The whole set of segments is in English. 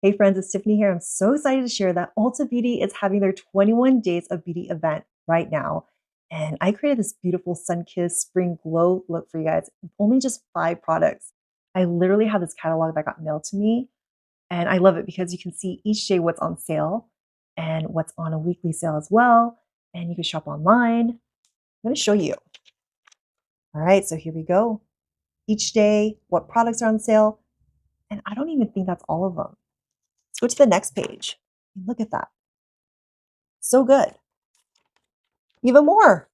Hey friends, it's Tiffany here. I'm so excited to share that Ulta Beauty is having their 21 Days of Beauty event right now. And I created this beautiful sun-kissed spring glow look for you guys with only just 5 products. I literally have this catalog that got mailed to me, and I love it because you can see each day what's on sale and what's on a weekly sale as well. And you can shop online. I'm going to show you. All right, so here we go. Each day, what products are on sale. And I don't even think that's all of them. Let's go to the next page. Look at that. So good. Even more.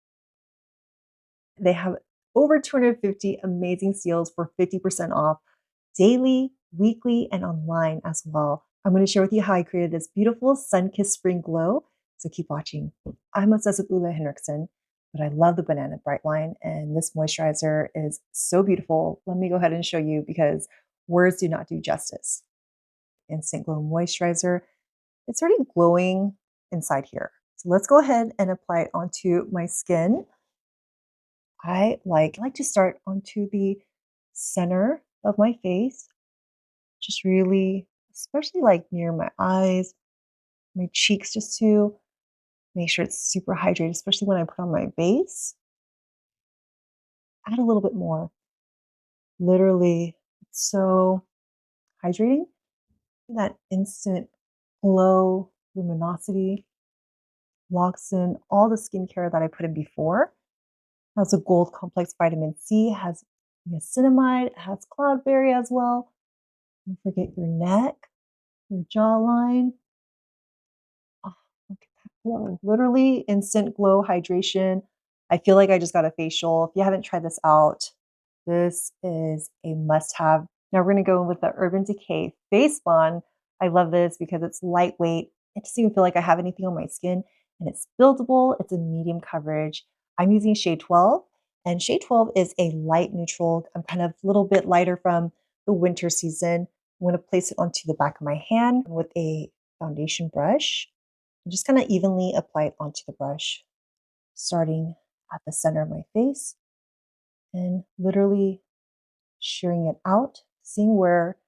They have over 250 amazing steals for 50% off daily, weekly, and online as well. I'm going to share with you how I created this beautiful sun-kissed spring glow. So keep watching. I'm obsessed with Ula Henriksen, but I love the Banana Bright line, and this moisturizer is so beautiful. Let me go ahead and show you because words do not do justice. Instant Glow Moisturizer. It's already glowing inside here. So let's go ahead and apply it onto my skin. I like to start onto the center of my face, just really, especially like near my eyes, my cheeks, just to make sure it's super hydrated, especially when I put on my base. Add a little bit more. Literally, it's so hydrating. That instant glow, luminosity, locks in all the skincare that I put in before. Has a gold complex vitamin C, has niacinamide, has cloudberry as well. Don't forget your neck, your jawline. Oh, look at that glow. Literally instant glow hydration. I feel like I just got a facial. If you haven't tried this out, this is a must-have. Now we're going to go in with the Urban Decay Face Bond. I love this because it's lightweight. It doesn't even feel like I have anything on my skin, and it's buildable. It's a medium coverage. I'm using shade 12, and shade 12 is a light neutral. I'm kind of a little bit lighter from the winter season. I'm going to place it onto the back of my hand with a foundation brush. I'm just going to evenly apply it onto the brush, starting at the center of my face and literally shearing it out, seeing where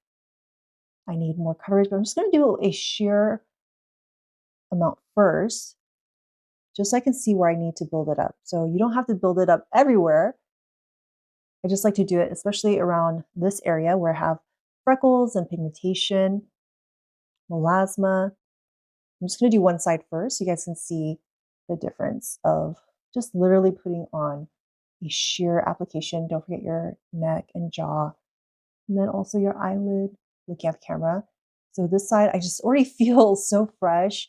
I need more coverage. But I'm just going to do a sheer amount first, just so I can see where I need to build it up. So you don't have to build it up everywhere. I just like to do it, especially around this area where I have freckles and pigmentation, melasma. I'm just going to do one side first so you guys can see the difference of just literally putting on a sheer application. Don't forget your neck and jaw, and then also your eyelid, looking at the camera. So this side, I just already feel so fresh,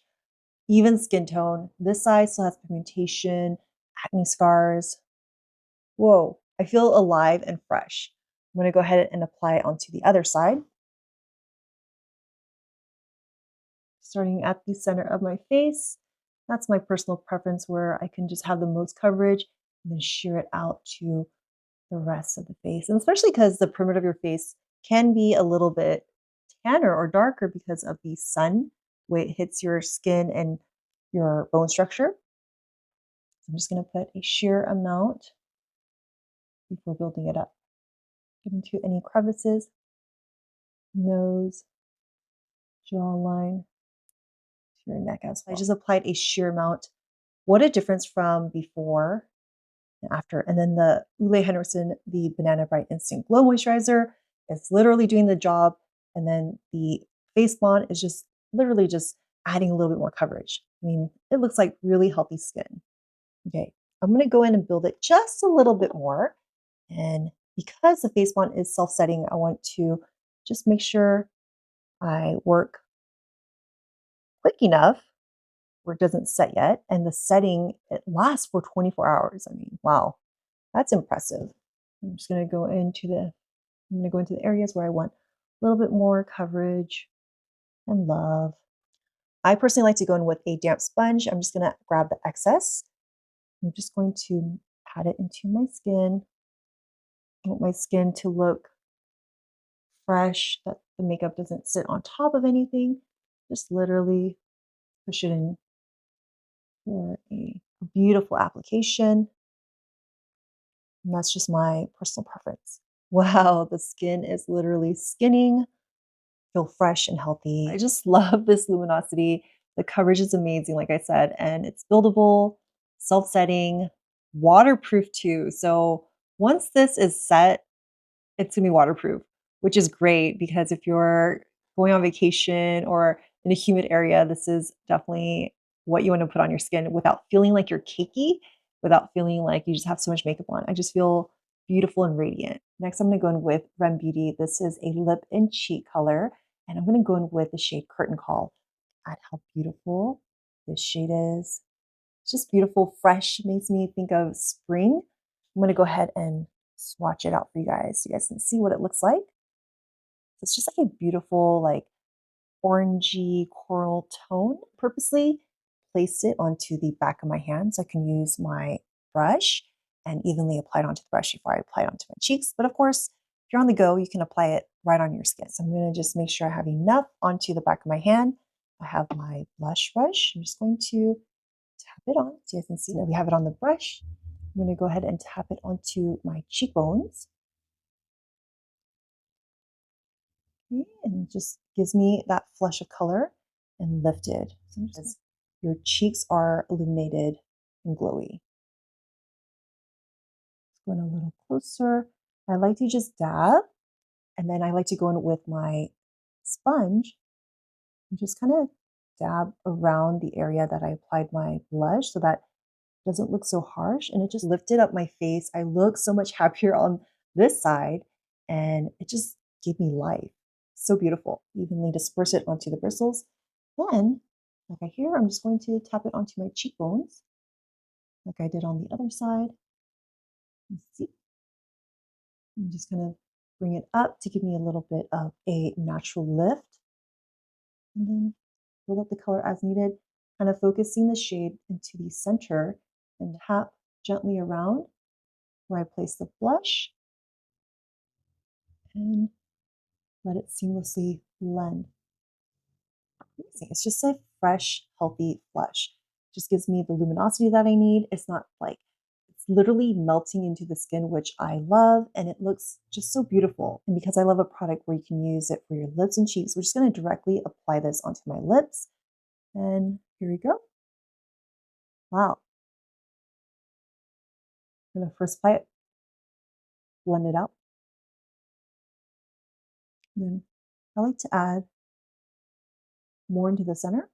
even skin tone. This side still has pigmentation, acne scars. Whoa, I feel alive and fresh. I'm going to go ahead and apply it onto the other side. Starting at the center of my face. That's my personal preference where I can just have the most coverage and then shear it out to the rest of the face. And especially because the perimeter of your face can be a little bit tanner or darker because of the sun, the way it hits your skin and your bone structure. So I'm just going to put a sheer amount before building it up. Get into any crevices, nose, jawline, to your neck as well. I just applied a sheer amount. What a difference from before and after. And then the Ule Henriksen, the Banana Bright Instant Glow Moisturizer, is literally doing the job. And then the face bond is just literally just adding a little bit more coverage. I mean, it looks like really healthy skin. Okay, I'm going to go in and build it just a little bit more. And because the face bond is self-setting, I want to just make sure I work quick enough where it doesn't set yet. And the setting, it lasts for 24 hours. I mean, wow, that's impressive. I'm just going to go into the areas where I want a little bit more coverage and love. I personally like to go in with a damp sponge. I'm just going to grab the excess. I'm just going to pat it into my skin. I want my skin to look fresh, that the makeup doesn't sit on top of anything. Just literally push it in for a beautiful application. And that's just my personal preference. Wow, the skin is literally skinning. feel fresh and healthy. I just love this luminosity. The coverage is amazing, like I said, and it's buildable, self-setting, waterproof too. So once this is set, it's gonna be waterproof, which is great because if you're going on vacation or in a humid area, this is definitely what you want to put on your skin without feeling like you're cakey, without feeling like you just have so much makeup on. I just feel beautiful and radiant. Next, I'm going to go in with R.E.M Beauty. This is a lip and cheek color, and I'm going to go in with the shade Curtain Call. At how beautiful this shade is. It's just beautiful, fresh, makes me think of spring. I'm going to go ahead and swatch it out for you guys so you guys can see what it looks like. It's just like a beautiful, like orangey coral tone. Purposely placed it onto the back of my hand so I can use my brush and evenly apply it onto the brush before I apply it onto my cheeks. But of course, if you're on the go, you can apply it right on your skin. So I'm going to just make sure I have enough onto the back of my hand. I have my blush brush. I'm just going to tap it on so you guys can see that we have it on the brush. I'm going to go ahead and tap it onto my cheekbones. Okay, and it just gives me that flush of color and lifted. So your cheeks are illuminated and glowy. Going a little closer. I like to just dab, and then I like to go in with my sponge and just kind of dab around the area that I applied my blush so that it doesn't look so harsh, and it just lifted up my face. I look so much happier on this side, and it just gave me life. So beautiful. Evenly disperse it onto the bristles. Then, like I here, I'm just going to tap it onto my cheekbones, like I did on the other side. Let's see. I'm just going to bring it up to give me a little bit of a natural lift. And then build up the color as needed, kind of focusing the shade into the center and tap gently around where I place the blush and let it seamlessly blend. It's just a fresh, healthy blush. Just gives me the luminosity that I need. It's not like it's literally melting into the skin, which I love, and it looks just so beautiful. And because I love a product where you can use it for your lips and cheeks, we're just going to directly apply this onto my lips. And here we go. Wow. I'm going to first apply it, blend it out. And then I like to add more into the center,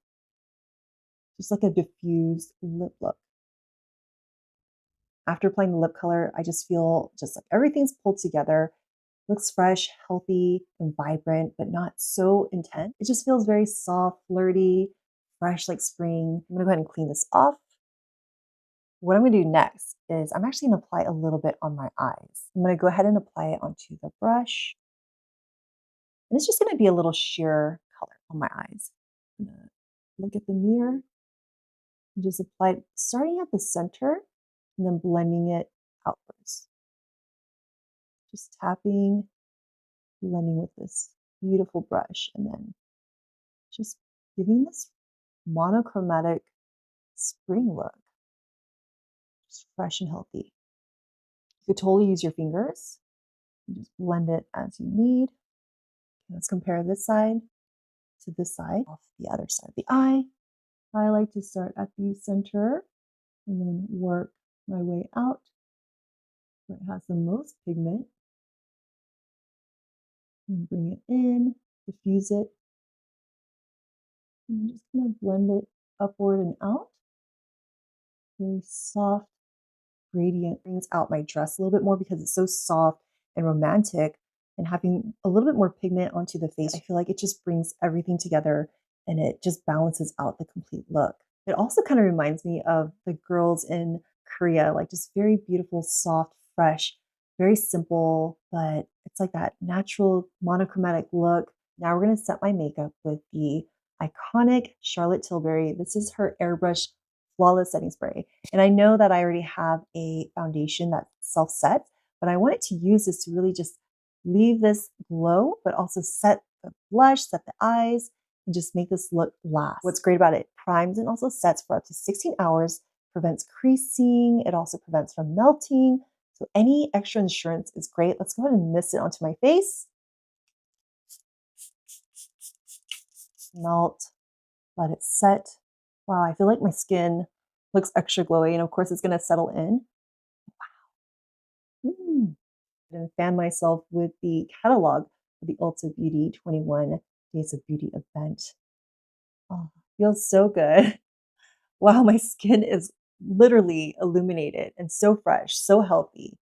just like a diffused lip look. After applying the lip color, I just feel just like everything's pulled together. Looks fresh, healthy, and vibrant, but not so intense. It just feels very soft, flirty, fresh like spring. I'm gonna go ahead and clean this off. What I'm gonna do next is I'm actually gonna apply a little bit on my eyes. I'm gonna go ahead and apply it onto the brush. And it's just gonna be a little sheer color on my eyes. I'm gonna look at the mirror and just apply it starting at the center and then blending it outwards. Just tapping, blending with this beautiful brush, and then just giving this monochromatic spring look. Just fresh and healthy. You could totally use your fingers and just blend it as you need. Let's compare this side to this side off the other side of the eye. I like to start at the center and then work my way out where it has the most pigment. And bring it in, diffuse it, and just kind of blend it upward and out. Very soft gradient. Brings out my dress a little bit more because it's so soft and romantic, and having a little bit more pigment onto the face, I feel like it just brings everything together and it just balances out the complete look. It also kind of reminds me of the girls in Korea, like just very beautiful, soft, fresh, very simple, but it's like that natural monochromatic look. Now we're going to set my makeup with the iconic Charlotte Tilbury. This is her Airbrush Flawless Setting Spray. And I know that I already have a foundation that's self-set, but I wanted to use this to really just leave this glow, but also set the blush, set the eyes, and just make this look last. What's great about it primes and also sets for up to 16 hours, prevents creasing, it also prevents from melting. So any extra insurance is great. Let's go ahead and mist it onto my face. melt, let it set. Wow, I feel like my skin looks extra glowy, and of course it's gonna settle in. Mm. And fan myself with the catalog for the Ulta Beauty 21 Days of Beauty event. Oh, feels so good. Wow, my skin is literally illuminated and so fresh, so healthy.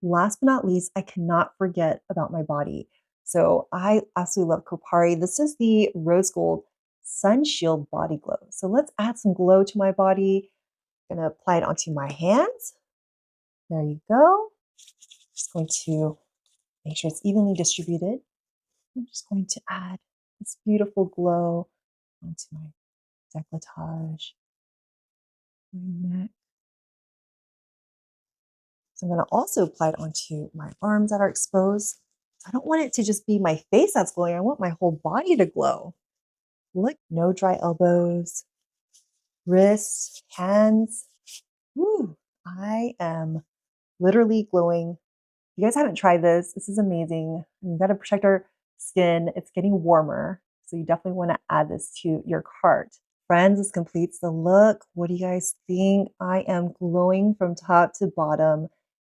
Last but not least, I cannot forget about my body. So I absolutely love Kopari. This is the Rose Gold Sun Shield Body Glow. So let's add some glow to my body. I'm gonna apply it onto my hands. There you go. Just going to make sure it's evenly distributed. I'm just going to add this beautiful glow onto my décolletage, my neck. So I'm going to also apply it onto my arms that are exposed. I don't want it to just be my face that's glowing. I want my whole body to glow. Look, no dry elbows, wrists, hands. Woo, I am literally glowing. If you guys haven't tried this, this is amazing. We've got to protect our skin. It's getting warmer. So you definitely want to add this to your cart. Friends, this completes the look. What do you guys think? I am glowing from top to bottom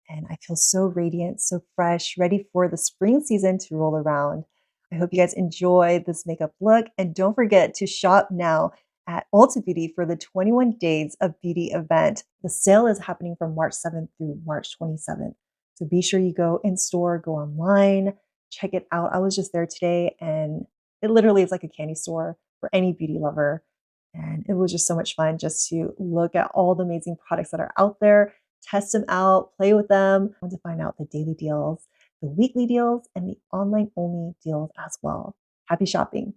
and I feel so radiant, so fresh, ready for the spring season to roll around. I hope you guys enjoy this makeup look and don't forget to shop now at Ulta Beauty for the 21 Days of Beauty event. The sale is happening from March 7th through March 27th. So be sure you go in store, go online, check it out. I was just there today and it literally is like a candy store for any beauty lover. And it was just so much fun just to look at all the amazing products that are out there, test them out, play with them. I want to find out the daily deals, the weekly deals, and the online only deals as well. Happy shopping.